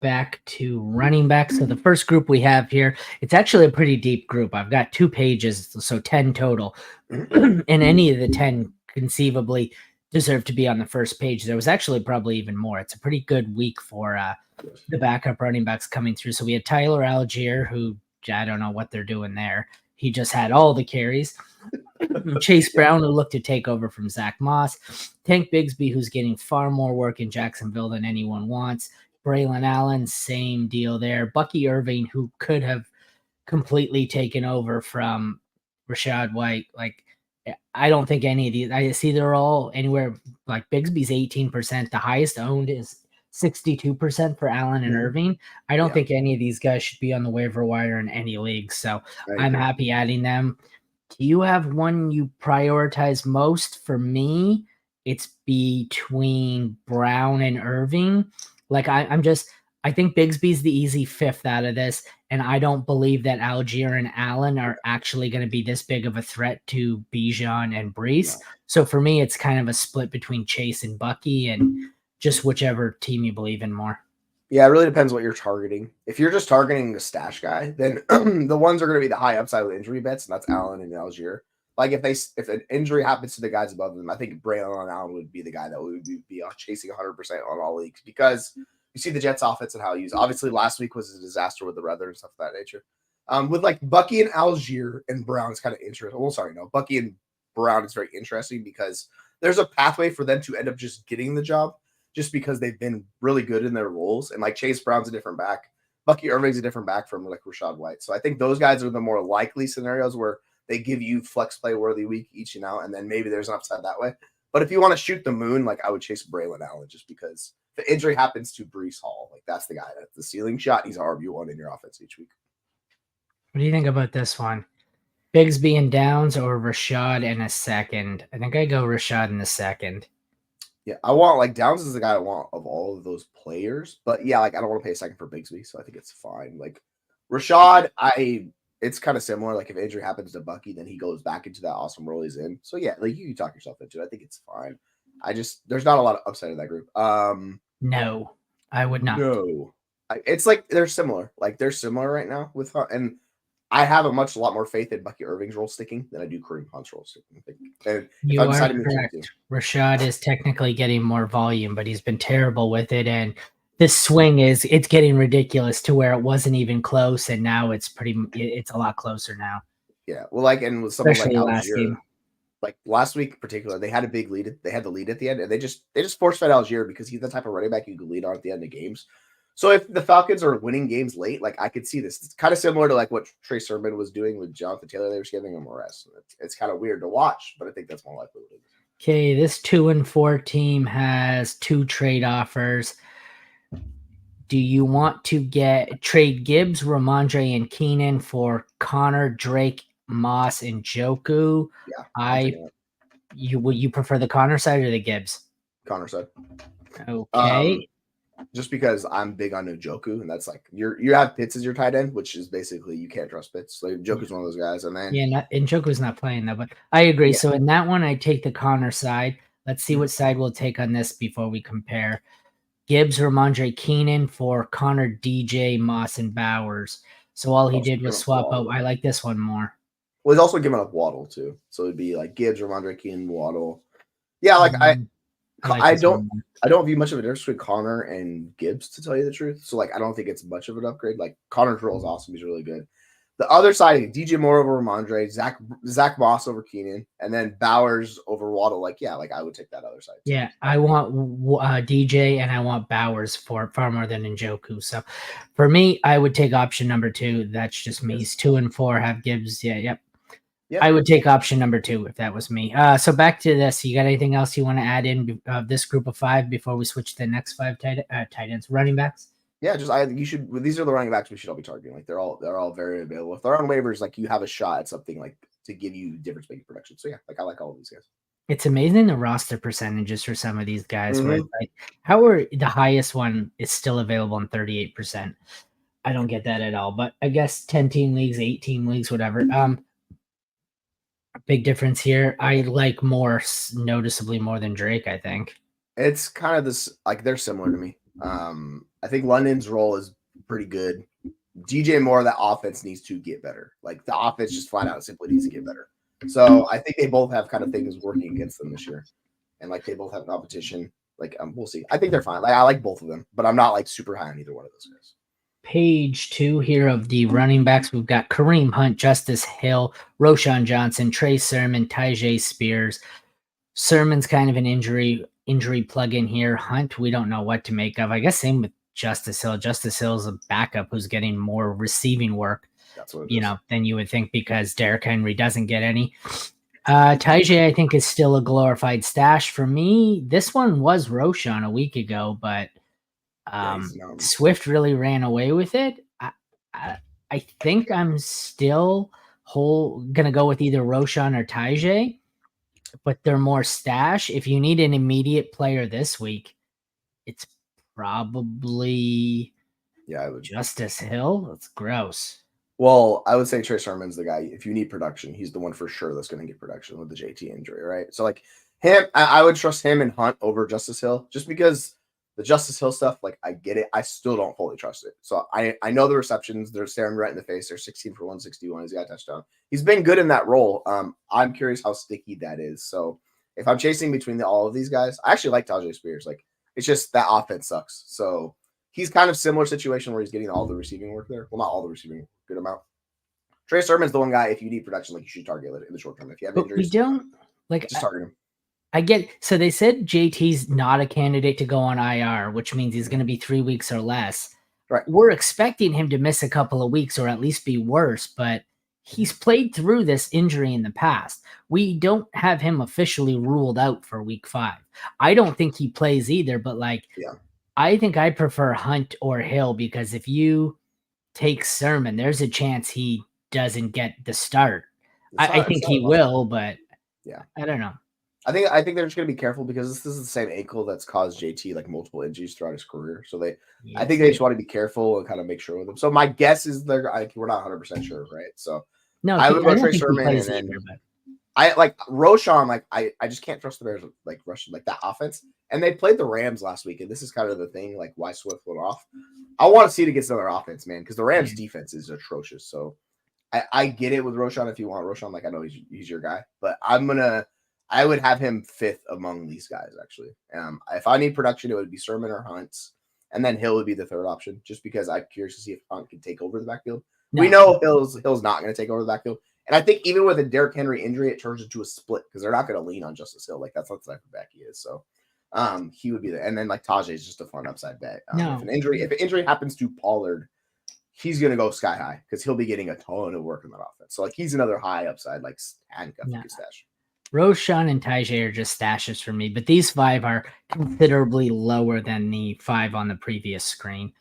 back to running back. So the first group we have here, it's actually a pretty deep group. I've got 2 pages, so 10 total. And any of the 10 conceivably deserve to be on the first page. There was actually probably even more. It's a pretty good week for the backup running backs coming through. So we had Tyler Algier, who I don't know what they're doing there. He just had all the carries. Chase Brown, who looked to take over from Zach Moss. Tank Bigsby, who's getting far more work in Jacksonville than anyone wants. Braylon Allen, same deal there. Bucky Irving, who could have completely taken over from Rashad White. Like, I don't think any of these, I see they're all anywhere, like Bigsby's 18%. The highest owned is 62% for Allen and Irving. I don't think any of these guys should be on the waiver wire in any league. So I'm happy adding them. Do you have one you prioritize most? For me, it's between Brown and Irving. Like I think Bigsby's the easy fifth out of this, and I don't believe that Algier and Allen are actually going to be this big of a threat to Bijan and Brees. So for me, it's kind of a split between Chase and Bucky, and just whichever team you believe in more. Yeah, it really depends what you're targeting. If you're just targeting the stash guy, then the ones are going to be the high upside with injury bets, and that's Allen and Algier. Like if an injury happens to the guys above them, I think Braylon Allen would be the guy that would be chasing 100% on all leagues, because you see the Jets offense and how he used. Obviously, last week was a disaster with the weather and stuff of that nature. With like Bucky and Algier and Brown, it's kind of interesting. Well, sorry, no, Bucky and Brown is very interesting because there's a pathway for them to end up just getting the job, just because they've been really good in their roles. And like Chase Brown's a different back. Bucky Irving's a different back from like Rashad White. So I think those guys are the more likely scenarios where they give you flex play worthy week each and out, and then maybe there's an upside that way. But if you want to shoot the moon, like I would chase Braylon Allen, just because if the injury happens to Brees Hall, like that's the guy that's the ceiling shot. He's a RB1 in your offense each week. What do you think about this one? Bigsby and Downs or Rashad in a second? I think I go Rashad in the second. Yeah, I want like Downs is the guy I want of all of those players, but yeah, like I don't want to pay a second for Bigsby, so I think it's fine. Like Rashad, it's kind of similar. Like if injury happens to Bucky, then he goes back into that awesome role he's in. So yeah, like you can talk yourself into it. I think it's fine. There's not a lot of upside in that group. No, I would not. No, it's like they're similar. Like they're similar right now with, and I have a lot more faith in Bucky Irving's role sticking than I do Kareem Hunt's role sticking. And you are correct. Rashad is technically getting more volume, but he's been terrible with it. And this swing it's getting ridiculous to where it wasn't even close, and now it's a lot closer now. Yeah, well, like, and with someone like Algier, like last week in particular, they had a big lead. They had the lead at the end, and they just force fed Algier because he's the type of running back you could lead on at the end of games. So if the Falcons are winning games late, like I could see this. It's kind of similar to like what Trey Sermon was doing with Jonathan Taylor. They were giving him a rest. It's kind of weird to watch, but I think that's more likely what it is. Okay, this 2-4 team has 2 trade offers. Do you want to trade Gibbs, Ramondre, and Keenan for Connor, Drake, Moss, and Joku? Yeah, you prefer the Connor side or the Gibbs? Connor side. Okay. Just because I'm big on Njoku, and that's like you have Pitts as your tight end, which is basically you can't trust Pitts. Like Njoku's one of those guys, and then Njoku's not playing though, but I agree. Yeah. So in that one, I take the Connor side. Let's see what side we'll take on this before we compare. Gibbs, Ramondre, Keenan for Connor, DJ, Moss, and Bowers. So all he did was swap out. I like this one more. Well, he's also giving up Waddle too, so it'd be like Gibbs, Ramondre, Keenan, Waddle. Yeah, like I don't view much of a difference between Connor and Gibbs, to tell you the truth. So like I don't think it's much of an upgrade. Like Connor's role is awesome; he's really good. The other side, DJ Moore over Ramondre, Zach Moss over Keenan, and then Bowers over Waddle. Like I would take that other side. Too. Yeah, I want DJ and I want Bowers for far more than Njoku. So for me, I would take option number 2. That's just me. He's 2-4. Have Gibbs. Yeah, yep. I would take option number 2 if that was me. So back to this. You got anything else you want to add in this group of 5 before we switch to the next 5 tight ends, running backs? Yeah, you should. These are the running backs we should all be targeting. Like they're all very available. If they're on waivers, like you have a shot at something like to give you difference making production. So yeah, like I like all of these guys. It's amazing the roster percentages for some of these guys. Where like how are the highest one is still available in 38%. I don't get that at all. But I guess 10-team leagues, 8-team leagues, whatever. Big difference here. I like Moore noticeably more than Drake, I think. It's kind of this, like they're similar to me. I think London's role is pretty good. DJ Moore, that offense needs to get better. Like the offense just flat out simply needs to get better. So I think they both have kind of things working against them this year, and like they both have competition. Like we'll see. I think they're fine. Like I like both of them, but I'm not like super high on either one of those guys. Page 2 here of the running backs. We've got Kareem Hunt, Justice Hill, Roshan Johnson, Trey Sermon, Tyjae Spears. Sermon's kind of an injury plug-in here. Hunt, we don't know what to make of. I guess same with Justice Hill. Justice Hill's a backup who's getting more receiving work, That's what it is. than you would think because Derrick Henry doesn't get any. Tyjae, I think, is still a glorified stash for me. This one was Roshan a week ago, but Swift really ran away with it. I think I'm still gonna go with either Roshan or Tyjae, but they're more stash. If you need an immediate player this week, it's probably Justice Hill. It's gross. Well, I would say Trey Sermon's the guy. If you need production, he's the one for sure that's going to get production with the JT injury, right? So like him, I would trust him and Hunt over Justice Hill just because the Justice Hill stuff, like I get it. I still don't fully trust it. So I know the receptions, they're staring right in the face. They're 16 for 161. He's got a touchdown. He's been good in that role. I'm curious how sticky that is. So if I'm chasing between all of these guys, I actually like Tyjae Spears. Like it's just that offense sucks. So he's kind of similar situation where he's getting all the receiving work there. Well, not all the receiving, good amount. Trey Sermon's the one guy. If you need production, like you should target it in the short term. If you have injuries, we don't like just target him. I get so they said JT's not a candidate to go on IR, which means he's going to be 3 weeks or less. Right. We're expecting him to miss a couple of weeks or at least be worse, but he's played through this injury in the past. We don't have him officially ruled out for week 5. I don't think he plays either, but I think I prefer Hunt or Hill because if you take Sermon, there's a chance he doesn't get the start. I think he will, but I don't know. I think they're just gonna be careful because this is the same ankle that's caused JT like multiple injuries throughout his career. So I think they just want to be careful and kind of make sure with them. So my guess is we're not 100% sure, right? So no, I would go Trey Sermon and then I like Roshan. Like I just can't trust the Bears like rushing like that offense. And they played the Rams last week, and this is kind of the thing like why Swift went off. I want to see it against another offense, man, because the Rams defense is atrocious. So I get it with Roshan if you want Roshan. Like I know he's your guy, but I would have him 5th among these guys, actually. If I need production, it would be Sermon or Hunt, and then Hill would be the 3rd option, just because I'm curious to see if Hunt can take over the backfield. No. We know Hill's not going to take over the backfield. And I think even with a Derrick Henry injury, it turns into a split because they're not going to lean on Justice Hill. Like, that's not the type of back he is. So he would be there. And then, like, Tyjae is just a fun upside bet. If an injury happens to Pollard, he's going to go sky high because he'll be getting a ton of work in that offense. So, like, he's another high upside, like, handcuff stash. Roshan and Tyjae are just stashes for me, but these 5 are considerably lower than the 5 on the previous screen.